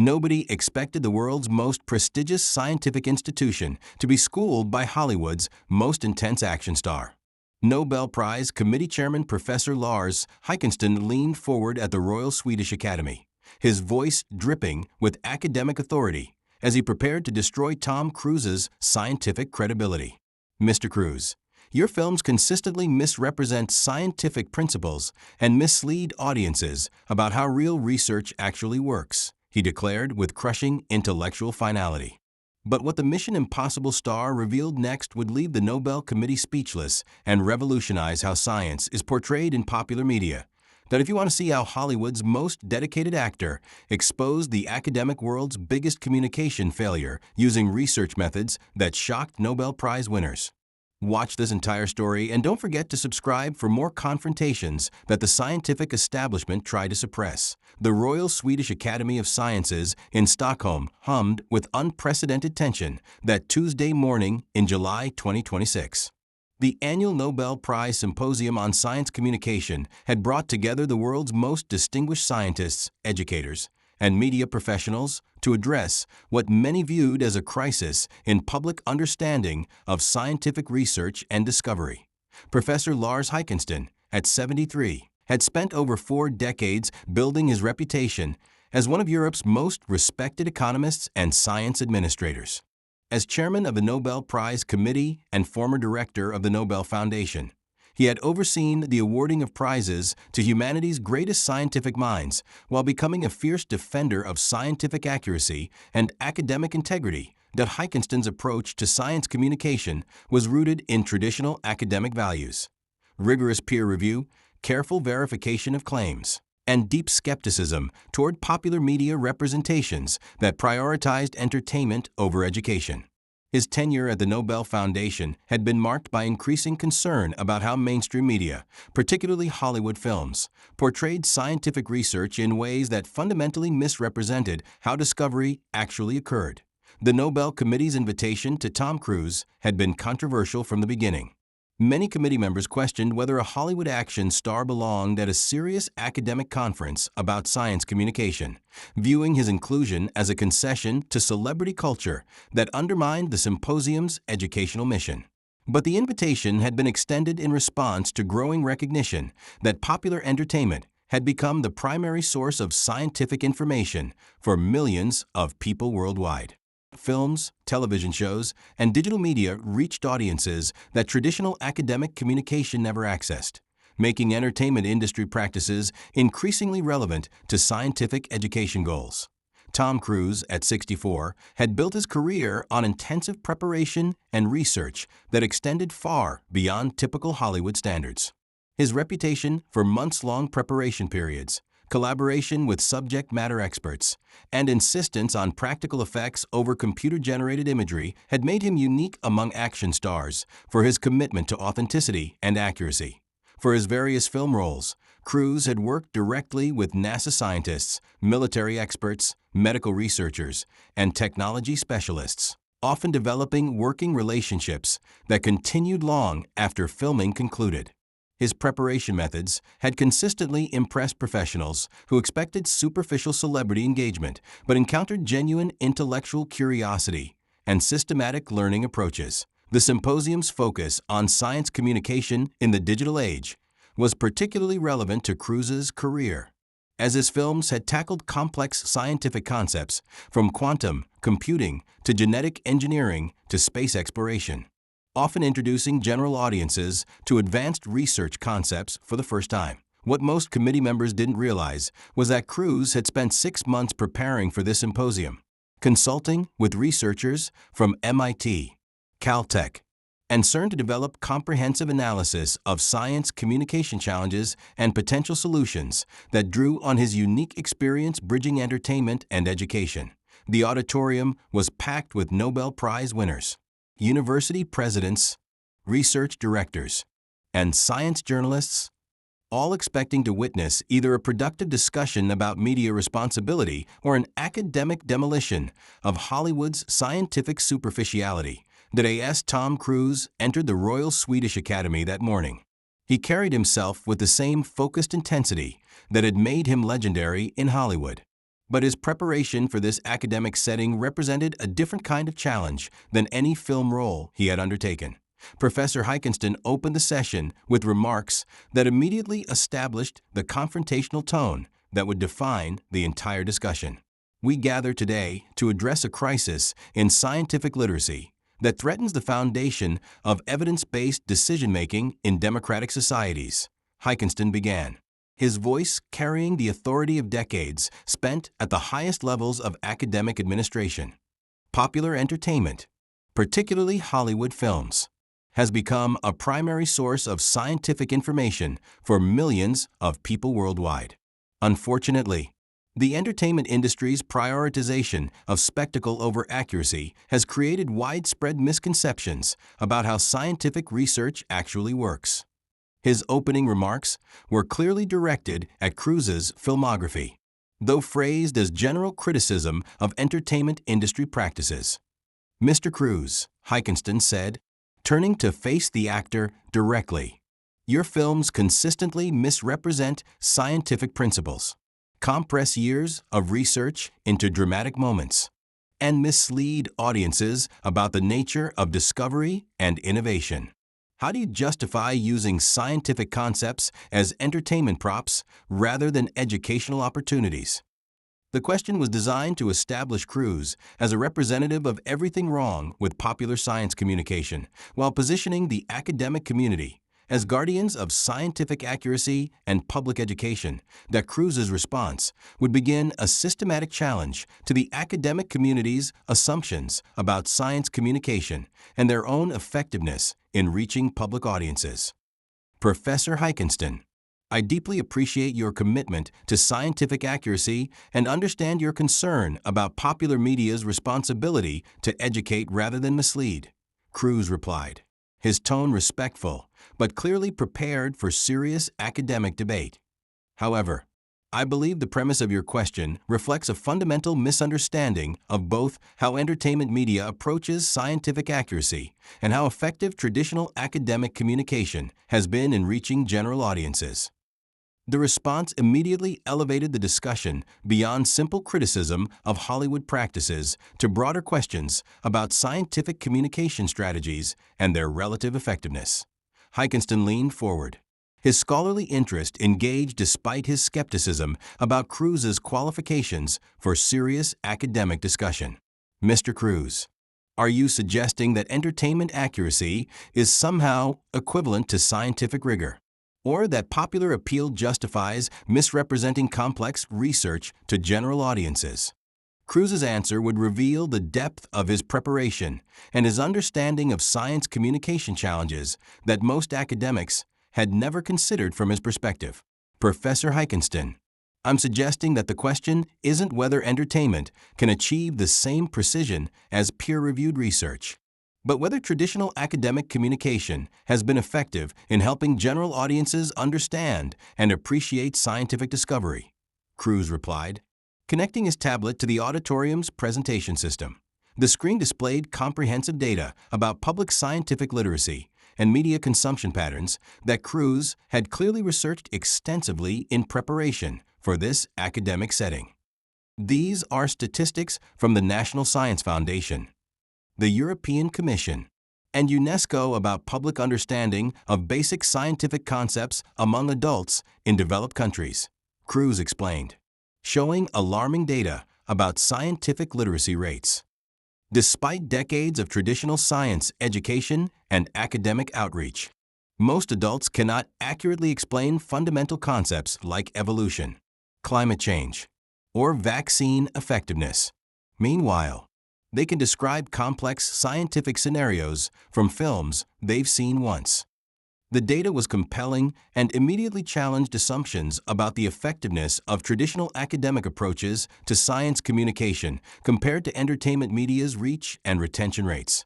Nobody expected the world's most prestigious scientific institution to be schooled by Hollywood's most intense action star. Nobel Prize Committee Chairman Professor Lars Heikensten leaned forward at the Royal Swedish Academy, his voice dripping with academic authority as he prepared to destroy Tom Cruise's scientific credibility. "Mr. Cruise, your films consistently misrepresent scientific principles and mislead audiences about how real research actually works," he declared with crushing intellectual finality. But what the Mission Impossible star revealed next would leave the Nobel Committee speechless and revolutionize how science is portrayed in popular media. That if you want to see how Hollywood's most dedicated actor exposed the academic world's biggest communication failure using research methods that shocked Nobel Prize winners. Watch this entire story and don't forget to subscribe for more confrontations that the scientific establishment tried to suppress. The Royal Swedish Academy of Sciences in Stockholm hummed with unprecedented tension that Tuesday morning in July 2026. The annual Nobel Prize Symposium on Science Communication had brought together the world's most distinguished scientists, educators, and media professionals to address what many viewed as a crisis in public understanding of scientific research and discovery. Professor Lars Heikensten, at 73, had spent over 4 decades building his reputation as one of Europe's most respected economists and science administrators. As chairman of the Nobel Prize Committee and former director of the Nobel Foundation, he had overseen the awarding of prizes to humanity's greatest scientific minds while becoming a fierce defender of scientific accuracy and academic integrity. That Heikensten's approach to science communication was rooted in traditional academic values: rigorous peer review, careful verification of claims, and deep skepticism toward popular media representations that prioritized entertainment over education. His tenure at the Nobel Foundation had been marked by increasing concern about how mainstream media, particularly Hollywood films, portrayed scientific research in ways that fundamentally misrepresented how discovery actually occurred. The Nobel Committee's invitation to Tom Cruise had been controversial from the beginning. Many committee members questioned whether a Hollywood action star belonged at a serious academic conference about science communication, viewing his inclusion as a concession to celebrity culture that undermined the symposium's educational mission. But the invitation had been extended in response to growing recognition that popular entertainment had become the primary source of scientific information for millions of people worldwide. Films, television shows, and digital media reached audiences that traditional academic communication never accessed, making entertainment industry practices increasingly relevant to scientific education goals. Tom Cruise, at 64, had built his career on intensive preparation and research that extended far beyond typical Hollywood standards. His reputation for months-long preparation periods, collaboration with subject matter experts, and insistence on practical effects over computer-generated imagery had made him unique among action stars for his commitment to authenticity and accuracy. For his various film roles, Cruise had worked directly with NASA scientists, military experts, medical researchers, and technology specialists, often developing working relationships that continued long after filming concluded. His preparation methods had consistently impressed professionals who expected superficial celebrity engagement but encountered genuine intellectual curiosity and systematic learning approaches. The symposium's focus on science communication in the digital age was particularly relevant to Cruise's career, as his films had tackled complex scientific concepts from quantum computing to genetic engineering to space exploration, often introducing general audiences to advanced research concepts for the first time. What most committee members didn't realize was that Cruise had spent 6 months preparing for this symposium, consulting with researchers from MIT, Caltech, and CERN to develop comprehensive analysis of science communication challenges and potential solutions that drew on his unique experience bridging entertainment and education. The auditorium was packed with Nobel Prize winners, university presidents, research directors, and science journalists, all expecting to witness either a productive discussion about media responsibility or an academic demolition of Hollywood's scientific superficiality. The day as Tom Cruise entered the Royal Swedish Academy that morning, he carried himself with the same focused intensity that had made him legendary in Hollywood. But his preparation for this academic setting represented a different kind of challenge than any film role he had undertaken. Professor Heikenstein opened the session with remarks that immediately established the confrontational tone that would define the entire discussion. We gather today to address a crisis in scientific literacy that threatens the foundation of evidence-based decision-making in democratic societies. Heikenstein began, his voice carrying the authority of decades spent at the highest levels of academic administration. Popular entertainment, particularly Hollywood films, has become a primary source of scientific information for millions of people worldwide. Unfortunately, the entertainment industry's prioritization of spectacle over accuracy has created widespread misconceptions about how scientific research actually works. His opening remarks were clearly directed at Cruise's filmography, though phrased as general criticism of entertainment industry practices. "Mr. Cruise," Heikenstein said, turning to face the actor directly, "your films consistently misrepresent scientific principles, compress years of research into dramatic moments, and mislead audiences about the nature of discovery and innovation. How do you justify using scientific concepts as entertainment props rather than educational opportunities?" The question was designed to establish Cruise as a representative of everything wrong with popular science communication, while positioning the academic community as guardians of scientific accuracy and public education. That Cruise's response would begin a systematic challenge to the academic community's assumptions about science communication and their own effectiveness in reaching public audiences. "Professor Heikenstein, I deeply appreciate your commitment to scientific accuracy and understand your concern about popular media's responsibility to educate rather than mislead," Cruise replied, his tone respectful but clearly prepared for serious academic debate. "However, I believe the premise of your question reflects a fundamental misunderstanding of both how entertainment media approaches scientific accuracy and how effective traditional academic communication has been in reaching general audiences." The response immediately elevated the discussion beyond simple criticism of Hollywood practices to broader questions about scientific communication strategies and their relative effectiveness. Heikenstein leaned forward, his scholarly interest engaged despite his skepticism about Cruise's qualifications for serious academic discussion. "Mr. Cruise, are you suggesting that entertainment accuracy is somehow equivalent to scientific rigor, or that popular appeal justifies misrepresenting complex research to general audiences?" Cruise's answer would reveal the depth of his preparation and his understanding of science communication challenges that most academics had never considered from his perspective. "Professor Heikenstein, I'm suggesting that the question isn't whether entertainment can achieve the same precision as peer-reviewed research, but whether traditional academic communication has been effective in helping general audiences understand and appreciate scientific discovery," Cruise replied, connecting his tablet to the auditorium's presentation system. The screen displayed comprehensive data about public scientific literacy and media consumption patterns that Cruise had clearly researched extensively in preparation for this academic setting. These are statistics from the National Science Foundation, the European Commission, and UNESCO about public understanding of basic scientific concepts among adults in developed countries, Cruise explained, showing alarming data about scientific literacy rates. Despite decades of traditional science education and academic outreach, most adults cannot accurately explain fundamental concepts like evolution, climate change, or vaccine effectiveness. Meanwhile, they can describe complex scientific scenarios from films they've seen once. The data was compelling and immediately challenged assumptions about the effectiveness of traditional academic approaches to science communication compared to entertainment media's reach and retention rates.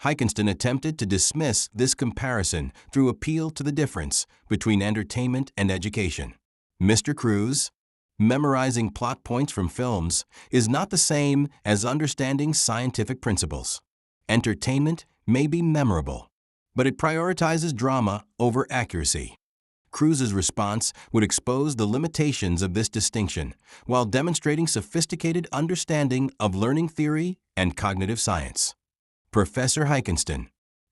Heikenstein attempted to dismiss this comparison through appeal to the difference between entertainment and education. "Mr. Cruise, memorizing plot points from films is not the same as understanding scientific principles. Entertainment may be memorable, but it prioritizes drama over accuracy. Cruz's response would expose the limitations of this distinction while demonstrating sophisticated understanding of learning theory and cognitive science. Professor Heikinston,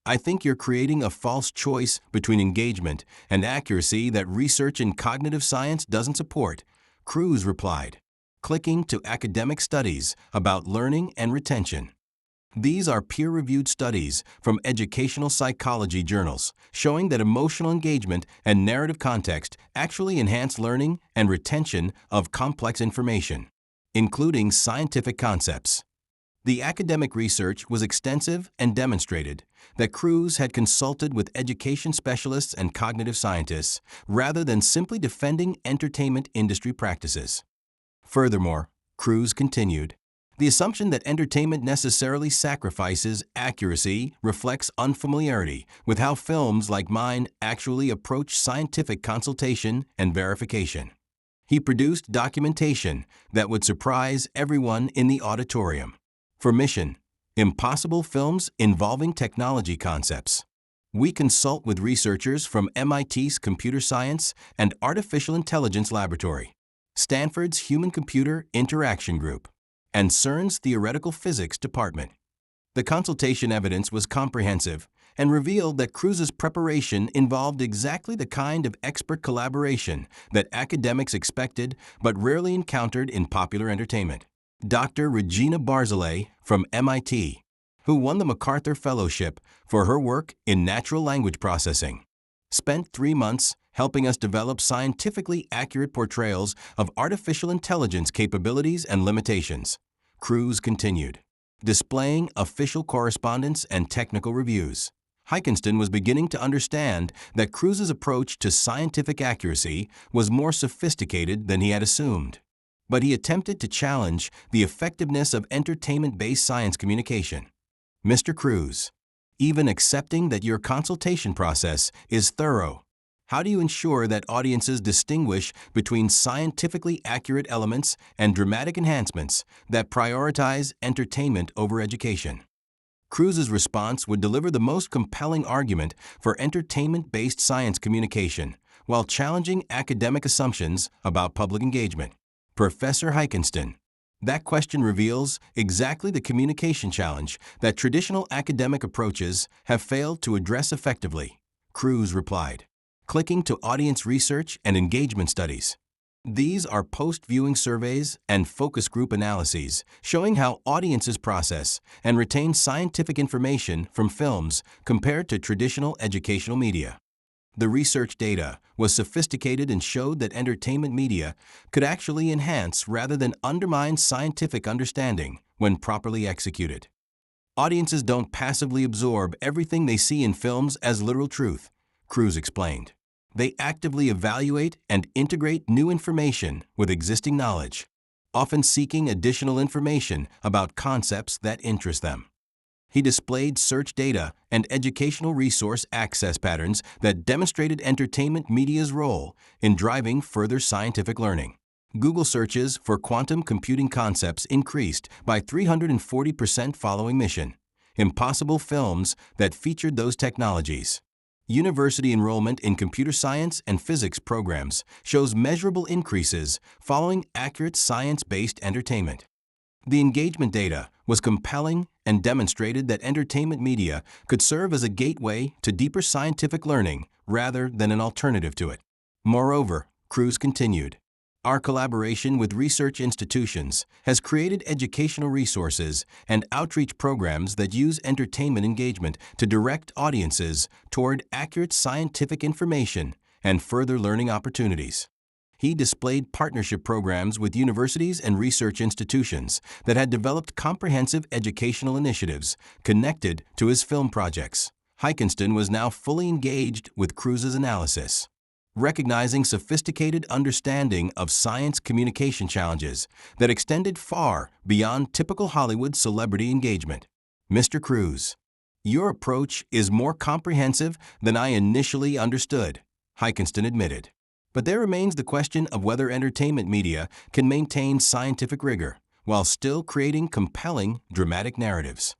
I think you're creating a false choice between engagement and accuracy that research in cognitive science doesn't support, Cruz replied, clicking to academic studies about learning and retention. These are peer-reviewed studies from educational psychology journals showing that emotional engagement and narrative context actually enhance learning and retention of complex information, including scientific concepts. The academic research was extensive and demonstrated that Cruz had consulted with education specialists and cognitive scientists rather than simply defending entertainment industry practices. Furthermore, Cruz continued, the assumption that entertainment necessarily sacrifices accuracy reflects unfamiliarity with how films like mine actually approach scientific consultation and verification. He produced documentation that would surprise everyone in the auditorium. For mission, Impossible Films Involving Technology Concepts. We consult with researchers from MIT's Computer Science and Artificial Intelligence Laboratory, Stanford's Human-Computer Interaction Group, and CERN's Theoretical Physics Department. The consultation evidence was comprehensive and revealed that Cruz's preparation involved exactly the kind of expert collaboration that academics expected but rarely encountered in popular entertainment. Dr. Regina Barzilay from MIT, who won the MacArthur Fellowship for her work in natural language processing, spent 3 months helping us develop scientifically accurate portrayals of artificial intelligence capabilities and limitations. Cruz continued, displaying official correspondence and technical reviews. Heikinston was beginning to understand that Cruz's approach to scientific accuracy was more sophisticated than he had assumed. But he attempted to challenge the effectiveness of entertainment-based science communication. Mr. Cruz, even accepting that your consultation process is thorough, how do you ensure that audiences distinguish between scientifically accurate elements and dramatic enhancements that prioritize entertainment over education? Cruz's response would deliver the most compelling argument for entertainment-based science communication while challenging academic assumptions about public engagement. Professor Heikinston, that question reveals exactly the communication challenge that traditional academic approaches have failed to address effectively, Cruz replied, clicking to audience research and engagement studies. These are post-viewing surveys and focus group analyses showing how audiences process and retain scientific information from films compared to traditional educational media. The research data was sophisticated and showed that entertainment media could actually enhance rather than undermine scientific understanding when properly executed. Audiences don't passively absorb everything they see in films as literal truth, Cruz explained. They actively evaluate and integrate new information with existing knowledge, often seeking additional information about concepts that interest them. He displayed search data and educational resource access patterns that demonstrated entertainment media's role in driving further scientific learning. Google searches for quantum computing concepts increased by 340% following mission. Impossible films that featured those technologies. University enrollment in computer science and physics programs shows measurable increases following accurate science-based entertainment. The engagement data was compelling and demonstrated that entertainment media could serve as a gateway to deeper scientific learning rather than an alternative to it. Moreover, Cruz continued, our collaboration with research institutions has created educational resources and outreach programs that use entertainment engagement to direct audiences toward accurate scientific information and further learning opportunities. He displayed partnership programs with universities and research institutions that had developed comprehensive educational initiatives connected to his film projects. Heikinston was now fully engaged with Cruz's analysis, recognizing sophisticated understanding of science communication challenges that extended far beyond typical Hollywood celebrity engagement. Mr. Cruz, your approach is more comprehensive than I initially understood, Heikinston admitted. But there remains the question of whether entertainment media can maintain scientific rigor while still creating compelling, dramatic narratives.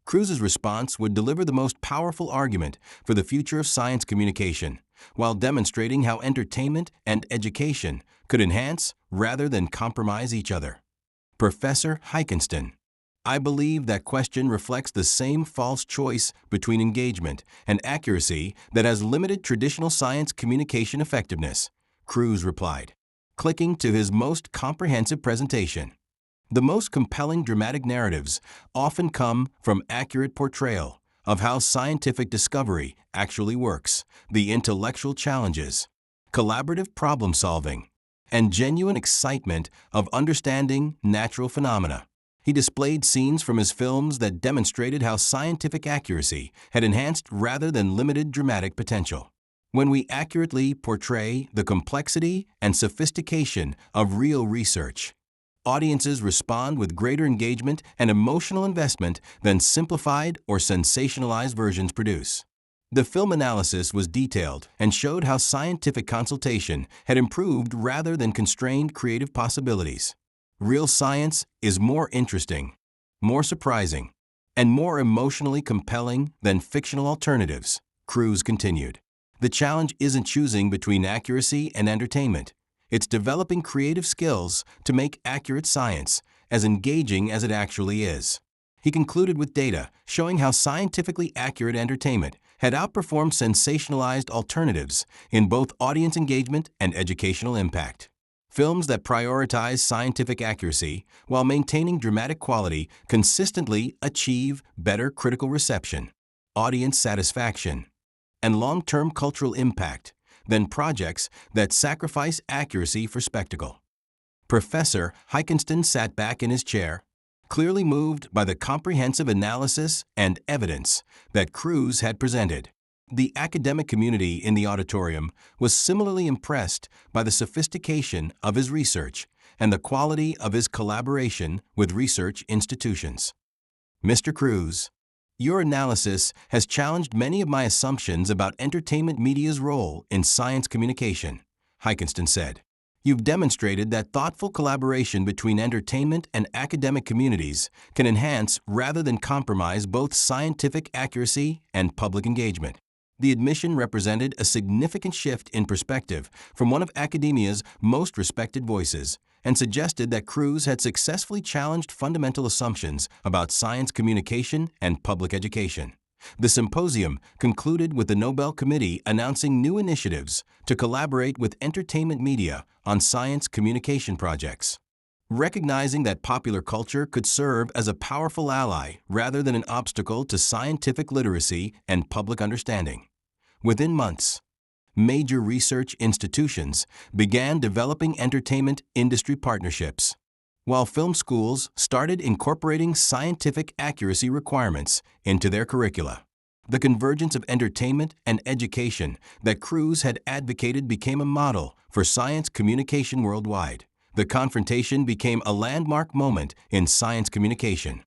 Cruz's response would deliver the most powerful argument for the future of science communication while demonstrating how entertainment and education could enhance rather than compromise each other. Professor Heikenstein: I believe that question reflects the same false choice between engagement and accuracy that has limited traditional science communication effectiveness, Cruz replied, clicking to his most comprehensive presentation. The most compelling dramatic narratives often come from accurate portrayal of how scientific discovery actually works, the intellectual challenges, collaborative problem solving, and genuine excitement of understanding natural phenomena. He displayed scenes from his films that demonstrated how scientific accuracy had enhanced rather than limited dramatic potential. When we accurately portray the complexity and sophistication of real research, audiences respond with greater engagement and emotional investment than simplified or sensationalized versions produce. The film analysis was detailed and showed how scientific consultation had improved rather than constrained creative possibilities. Real science is more interesting, more surprising, and more emotionally compelling than fictional alternatives, Cruz continued. The challenge isn't choosing between accuracy and entertainment. It's developing creative skills to make accurate science as engaging as it actually is. He concluded with data showing how scientifically accurate entertainment had outperformed sensationalized alternatives in both audience engagement and educational impact. Films that prioritize scientific accuracy while maintaining dramatic quality consistently achieve better critical reception, audience satisfaction, and long-term cultural impact than projects that sacrifice accuracy for spectacle. Professor Heikenstein sat back in his chair, clearly moved by the comprehensive analysis and evidence that Cruz had presented. The academic community in the auditorium was similarly impressed by the sophistication of his research and the quality of his collaboration with research institutions. Mr. Cruz, your analysis has challenged many of my assumptions about entertainment media's role in science communication, Heikenstein said. You've demonstrated that thoughtful collaboration between entertainment and academic communities can enhance rather than compromise both scientific accuracy and public engagement. The admission represented a significant shift in perspective from one of academia's most respected voices and suggested that Cruz had successfully challenged fundamental assumptions about science communication and public education. The symposium concluded with the Nobel Committee announcing new initiatives to collaborate with entertainment media on science communication projects. Recognizing that popular culture could serve as a powerful ally rather than an obstacle to scientific literacy and public understanding. Within months, major research institutions began developing entertainment industry partnerships, while film schools started incorporating scientific accuracy requirements into their curricula. The convergence of entertainment and education that Cruz had advocated became a model for science communication worldwide. The confrontation became a landmark moment in science communication,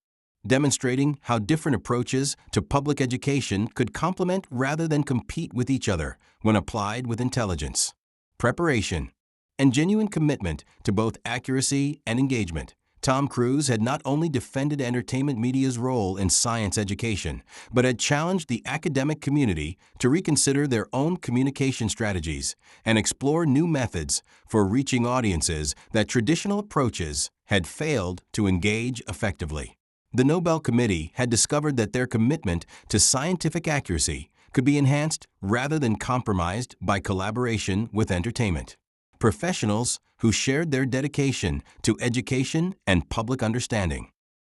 demonstrating how different approaches to public education could complement rather than compete with each other when applied with intelligence, preparation, and genuine commitment to both accuracy and engagement. Tom Cruise had not only defended entertainment media's role in science education, but had challenged the academic community to reconsider their own communication strategies and explore new methods for reaching audiences that traditional approaches had failed to engage effectively. The Nobel Committee had discovered that their commitment to scientific accuracy could be enhanced rather than compromised by collaboration with entertainment professionals who shared their dedication to education and public understanding.